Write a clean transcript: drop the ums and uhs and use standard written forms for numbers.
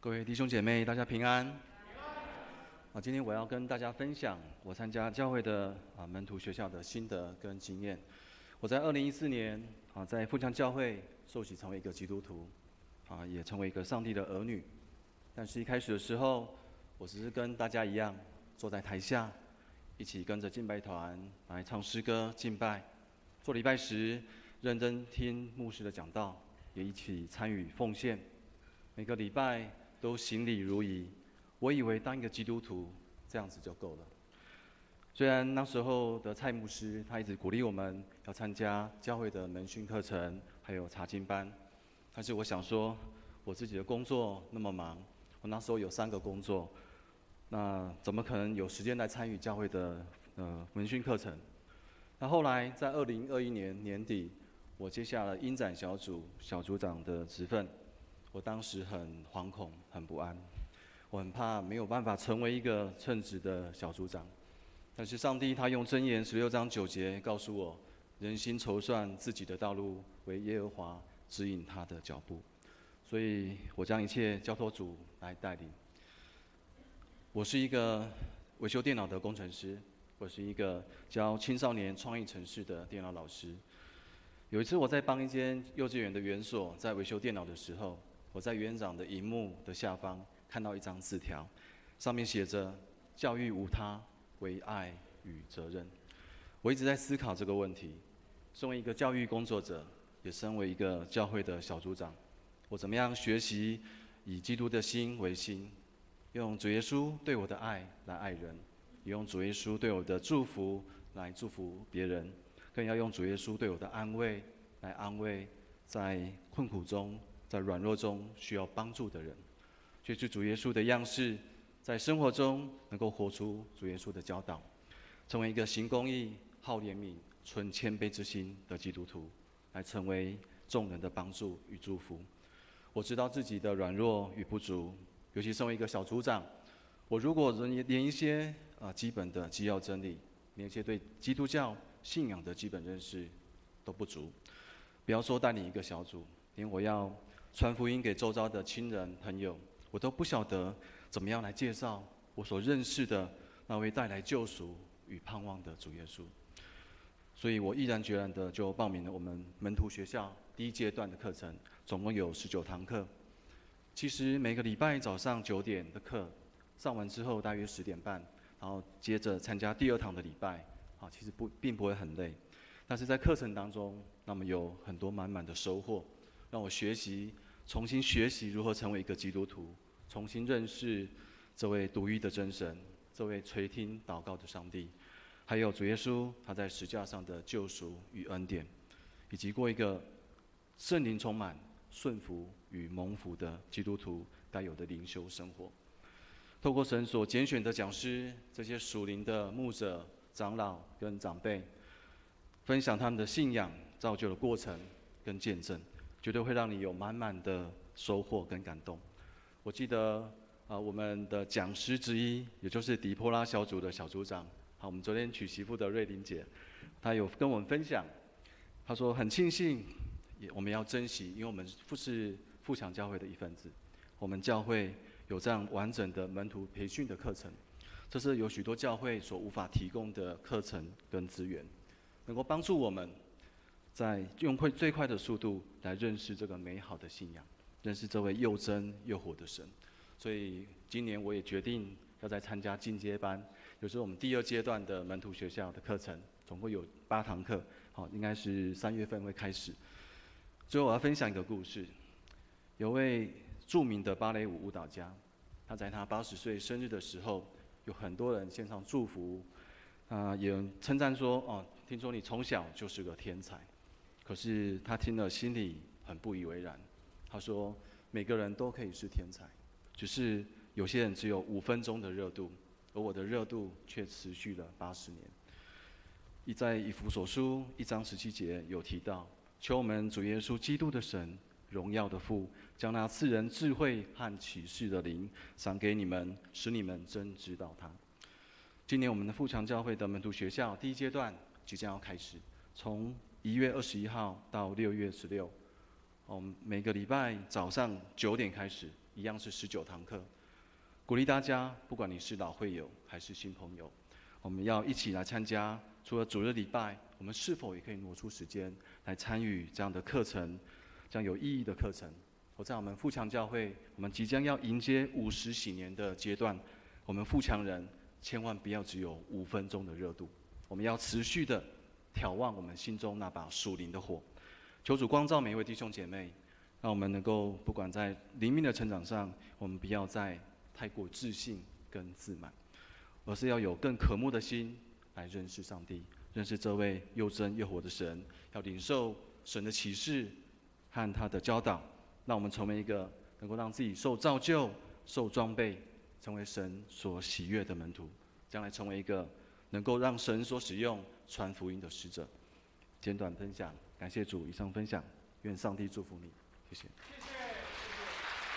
各位弟兄姐妹，大家平安。今天我要跟大家分享我参加教会的门徒学校的心得跟经验。我在2014年在富强教会受洗成为一个基督徒，也成为一个上帝的儿女。但是一开始的时候，我只是跟大家一样坐在台下，一起跟着敬拜团来唱诗歌敬拜，做礼拜时认真听牧师的讲道，也一起参与奉献。每个礼拜都行礼如仪，我以为当一个基督徒这样子就够了。虽然那时候的蔡牧师他一直鼓励我们要参加教会的门训课程，还有查经班，但是我想说，我自己的工作那么忙，我那时候有3个工作，那怎么可能有时间来参与教会的门训课程？那后来在2021年年底，我接下了鹰展小组小组长的职分。我当时很惶恐，很不安，我很怕没有办法成为一个称职的小组长。但是上帝他用箴言16章9节告诉我：人心筹算自己的道路，为耶和华指引他的脚步。所以我将一切交托主来带领。我是一个维修电脑的工程师，我是一个教青少年创意程式的电脑老师。有一次我在帮一间幼稚园的园所在维修电脑的时候，我在园长的萤幕的下方看到一张字条，上面写着“教育无他，唯爱与责任”。我一直在思考这个问题。身为一个教育工作者，也身为一个教会的小组长，我怎么样学习以基督的心为心，用主耶稣对我的爱来爱人，也用主耶稣对我的祝福来祝福别人，更要用主耶稣对我的安慰来安慰在困苦中、在软弱中需要帮助的人，学习主耶稣的样式，在生活中能够活出主耶稣的教导，成为一个行公义、好怜悯、存谦卑之心的基督徒，来成为众人的帮助与祝福。我知道自己的软弱与不足，尤其身为一个小组长，我如果连一些基本的基要真理，连一些对基督教信仰的基本认识都不足，不要说带领一个小组，连我要传福音给周遭的亲人朋友，我都不晓得怎么样来介绍我所认识的那位带来救赎与盼望的主耶稣。所以我毅然决然的就报名了我们门徒学校第1阶段的课程，总共有19堂课。其实每个礼拜早上9点的课上完之后，大约10点半，然后接着参加第2堂的礼拜，其实并不会很累。但是在课程当中，那么有很多满满的收获，让我重新学习如何成为一个基督徒，重新认识这位独一的真神，这位垂听祷告的上帝，还有主耶稣他在十架上的救赎与恩典，以及过一个圣灵充满、顺服与蒙福的基督徒该有的灵修生活。透过神所拣选的讲师，这些属灵的牧者、长老跟长辈，分享他们的信仰造就的过程跟见证，绝对会让你有满满的收获跟感动。我记得我们的讲师之一，也就是底波拉小组的小组长，我们昨天娶媳妇的瑞玲姐，她有跟我们分享，她说很庆幸，我们要珍惜，因为我们是富强教会的一份子，我们教会有这样完整的门徒培训的课程，这是有许多教会所无法提供的课程跟资源，能够帮助我们在用最快的速度来认识这个美好的信仰，认识这位又真又活的神。所以今年我也决定要再参加进阶班，也就是我们第2阶段的门徒学校的课程，总共有8堂课，应该是3月份会开始。最后我要分享一个故事，有位著名的芭蕾舞舞蹈家，他在他80岁生日的时候，有很多人献上祝福，有人称赞说，听说你从小就是个天才。可是他听了心里很不以为然，他说每个人都可以是天才，只是有些人只有5分钟的热度，而我的热度却持续了80年。在以弗所书1章17节有提到，求我们主耶稣基督的神，荣耀的父，将那赐人智慧和启示的灵赏给你们，使你们真知道他。今年我们的富强教会的门徒学校第1阶段即将要开始，从1月21号到6月16，每个礼拜早上9点开始，一样是19堂课。鼓励大家，不管你是老会友还是新朋友，我们要一起来参加。除了主日礼拜，我们是否也可以挪出时间来参与这样的课程，这样有意义的课程？在我们富强教会，我们即将要迎接50禧年的阶段，我们富强人千万不要只有5分钟的热度，我们要持续的眺望我们心中那把属灵的火。求主光照每一位弟兄姐妹，让我们能够不管在灵命的成长上，我们不要再太过自信跟自满，而是要有更渴慕的心来认识上帝，认识这位又真又活的神，要领受神的启示和他的教导，让我们成为一个能够让自己受造就、受装备，成为神所喜悦的门徒，将来成为一个能够让神所使用传福音的使者。简短分享，感谢主，以上分享，愿上帝祝福你，谢谢。